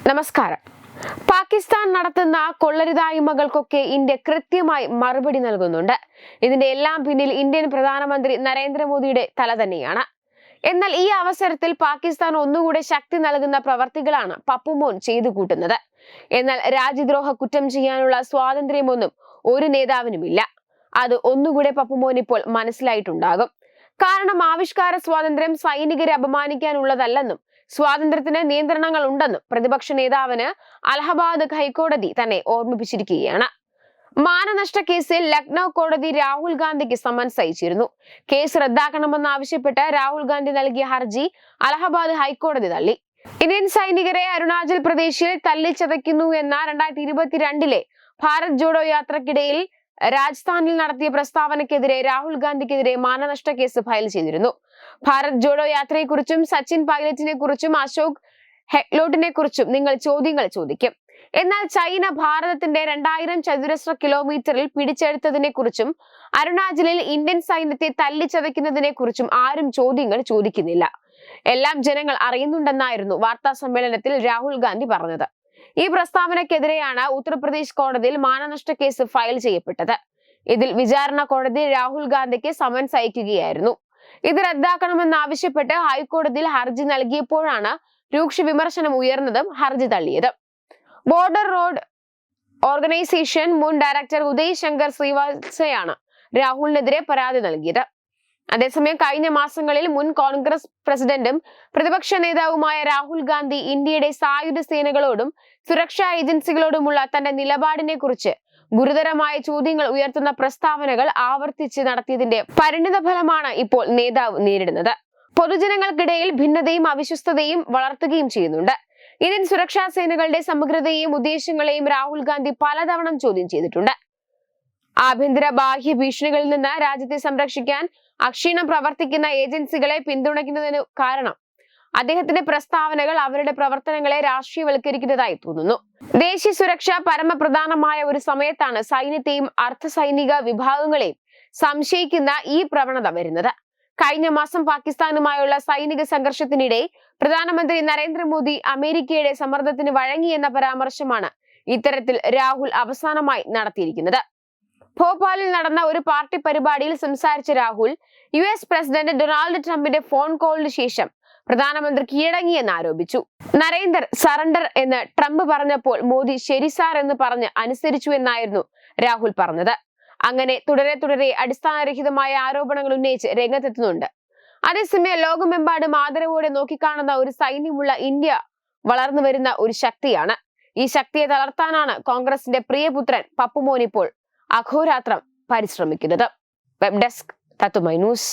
നമസ്കാരം. പാകിസ്ഥാൻ നടത്തുന്ന കൊള്ളരുതായ്മകൾക്കൊക്കെ ഇന്ത്യ കൃത്യമായി മറുപടി നൽകുന്നുണ്ട്. ഇതിന്റെ എല്ലാം പിന്നിൽ ഇന്ത്യൻ പ്രധാനമന്ത്രി നരേന്ദ്രമോദിയുടെ തല തന്നെയാണ്. എന്നാൽ ഈ അവസരത്തിൽ പാകിസ്ഥാൻ ഒന്നുകൂടെ ശക്തി നൽകുന്ന പ്രവർത്തികളാണ് പപ്പുമോൻ ചെയ്തു കൂട്ടുന്നത്. എന്നാൽ രാജ്യദ്രോഹ കുറ്റം ചെയ്യാനുള്ള സ്വാതന്ത്ര്യമൊന്നും ഒരു നേതാവിനുമില്ല. അത് ഒന്നുകൂടെ പപ്പുമോൻ ഇപ്പോൾ മനസ്സിലായിട്ടുണ്ടാകും. കാരണം ആവിഷ്കാര സ്വാതന്ത്ര്യം സൈനികരെ അപമാനിക്കാനുള്ളതല്ലെന്നും സ്വാതന്ത്ര്യത്തിന് നിയന്ത്രണങ്ങൾ ഉണ്ടെന്നും പ്രതിപക്ഷ നേതാവിന് അലഹബാദ് ഹൈക്കോടതി തന്നെ ഓർമ്മിപ്പിച്ചിരിക്കുകയാണ്. മാനനഷ്ട കേസിൽ ലക്നൌ കോടതി രാഹുൽ ഗാന്ധിക്ക് സമൻസ് അയച്ചിരുന്നു. കേസ് റദ്ദാക്കണമെന്നാവശ്യപ്പെട്ട് രാഹുൽ ഗാന്ധി നൽകിയ ഹർജി അലഹബാദ് ഹൈക്കോടതി തള്ളി. ഇന്ത്യൻ സൈനികരെ അരുണാചൽ പ്രദേശിൽ തല്ലിച്ചതയ്ക്കുന്നു എന്ന 2022 ഭാരത് ജോഡോ യാത്രക്കിടയിൽ രാജസ്ഥാനിൽ നടത്തിയ പ്രസ്താവനയ്ക്കെതിരെ രാഹുൽ ഗാന്ധിക്കെതിരെ മാനനഷ്ട കേസ് ഫയൽ ചെയ്തിരുന്നു. ഭാരത് ജോഡോ യാത്രയെക്കുറിച്ചും സച്ചിൻ പൈലറ്റിനെ കുറിച്ചും അശോക് ഹെഗ്ലോട്ടിനെ കുറിച്ചും നിങ്ങൾ ചോദ്യങ്ങൾ ചോദിക്കും. എന്നാൽ ചൈന ഭാരതത്തിന്റെ 2000 ചതുരശ്ര കിലോമീറ്ററിൽ പിടിച്ചെടുത്തതിനെ കുറിച്ചും അരുണാചലിൽ ഇന്ത്യൻ സൈന്യത്തെ തല്ലിച്ചതയ്ക്കുന്നതിനെ കുറിച്ചും ആരും ചോദ്യങ്ങൾ ചോദിക്കുന്നില്ല. എല്ലാം ജനങ്ങൾ അറിയുന്നുണ്ടെന്നായിരുന്നു വാർത്താ സമ്മേളനത്തിൽ രാഹുൽ ഗാന്ധി പറഞ്ഞത്. ഈ പ്രസ്താവനയ്ക്കെതിരെയാണ് ഉത്തർപ്രദേശ് കോടതിയിൽ മാനനഷ്ട കേസ് ഫയൽ ചെയ്യപ്പെട്ടത്. ഇതിൽ വിചാരണ കോടതി രാഹുൽ ഗാന്ധിക്ക് സമൻസ് അയക്കുകയായിരുന്നു. ഇത് റദ്ദാക്കണമെന്നാവശ്യപ്പെട്ട് ഹൈക്കോടതിയിൽ ഹർജി നൽകിയപ്പോഴാണ് രൂക്ഷ വിമർശനം ഉയർന്നതും ഹർജി തള്ളിയത്. ബോർഡർ റോഡ് ഓർഗനൈസേഷൻ മുൻ ഡയറക്ടർ ഉദയ് ശങ്കർ ശ്രീവാത്സയാണ് രാഹുലിനെതിരെ പരാതി നൽകിയത്. അതേസമയം കഴിഞ്ഞ മാസങ്ങളിൽ മുൻ കോൺഗ്രസ് പ്രസിഡന്റും പ്രതിപക്ഷ നേതാവുമായ രാഹുൽ ഗാന്ധി ഇന്ത്യയുടെ സായുധ സേനകളോടും സുരക്ഷാ ഏജൻസികളോടുമുള്ള തന്റെ നിലപാടിനെ കുറിച്ച് ഗുരുതരമായ ചോദ്യങ്ങൾ ഉയർത്തുന്ന പ്രസ്താവനകൾ ആവർത്തിച്ച് നടത്തിയതിന്റെ പരിണിത ഫലമാണ് ഇപ്പോൾ നേതാവ് നേരിടുന്നത്. പൊതുജനങ്ങൾക്കിടയിൽ ഭിന്നതയും അവിശ്വസ്തതയും വളർത്തുകയും ചെയ്യുന്നുണ്ട്. ഇന്ത്യൻ സുരക്ഷാ സേനകളുടെ സമഗ്രതയെയും ഉദ്ദേശങ്ങളെയും രാഹുൽ ഗാന്ധി പലതവണ ചോദ്യം ചെയ്തിട്ടുണ്ട്. ആഭ്യന്തര ബാഹ്യ ഭീഷണികളിൽ നിന്ന് രാജ്യത്തെ സംരക്ഷിക്കാൻ അക്ഷീണം പ്രവർത്തിക്കുന്ന ഏജൻസികളെ പിന്തുണയ്ക്കുന്നതിന് കാരണം അദ്ദേഹത്തിന്റെ പ്രസ്താവനകൾ അവരുടെ പ്രവർത്തനങ്ങളെ രാഷ്ട്രീയവൽക്കരിക്കുന്നതായി തോന്നുന്നു. ദേശീയ സുരക്ഷ പരമപ്രധാനമായ ഒരു സമയത്താണ് സൈന്യത്തെയും അർദ്ധ സൈനിക വിഭാഗങ്ങളെയും സംശയിക്കുന്ന ഈ പ്രവണത വരുന്നത്. കഴിഞ്ഞ മാസം പാകിസ്ഥാനുമായുള്ള സൈനിക സംഘർഷത്തിനിടെ പ്രധാനമന്ത്രി നരേന്ദ്രമോദി അമേരിക്കയുടെ സമ്മർദ്ദത്തിന് വഴങ്ങിയെന്ന പരാമർശമാണ് ഇത്തരത്തിൽ രാഹുൽ അവസാനമായി നടത്തിയിരിക്കുന്നത്. ഭോപ്പാലിൽ നടന്ന ഒരു പാർട്ടി പരിപാടിയിൽ സംസാരിച്ച രാഹുൽ US പ്രസിഡന്റ് ഡൊണാൾഡ് ട്രംപിന്റെ ഫോൺ കോളിന് ശേഷം പ്രധാനമന്ത്രി കീഴടങ്ങിയെന്ന് ആരോപിച്ചു. നരേന്ദർ സറണ്ടർ എന്ന് ട്രംപ് പറഞ്ഞപ്പോൾ മോദി ശരി സാർ എന്ന് പറഞ്ഞ് അനുസരിച്ചു എന്നായിരുന്നു രാഹുൽ പറഞ്ഞത്. അങ്ങനെ തുടരെ അടിസ്ഥാനരഹിതമായ ആരോപണങ്ങൾ ഉന്നയിച്ച് രംഗത്തെത്തുന്നുണ്ട്. അതേസമയം ലോകമെമ്പാടും ആദരവോടെ നോക്കിക്കാണുന്ന ഒരു സൈന്യമുള്ള ഇന്ത്യ വളർന്നു വരുന്ന ഒരു ശക്തിയാണ്. ഈ ശക്തിയെ തളർത്താനാണ് കോൺഗ്രസിന്റെ പ്രിയപുത്രൻ പപ്പുമോൻ ഇപ്പോൾ അഹോരാത്രം പരിശ്രമിക്കുന്നത്. വെബ് ഡെസ്ക് തത്തുമൈ ന്യൂസ്.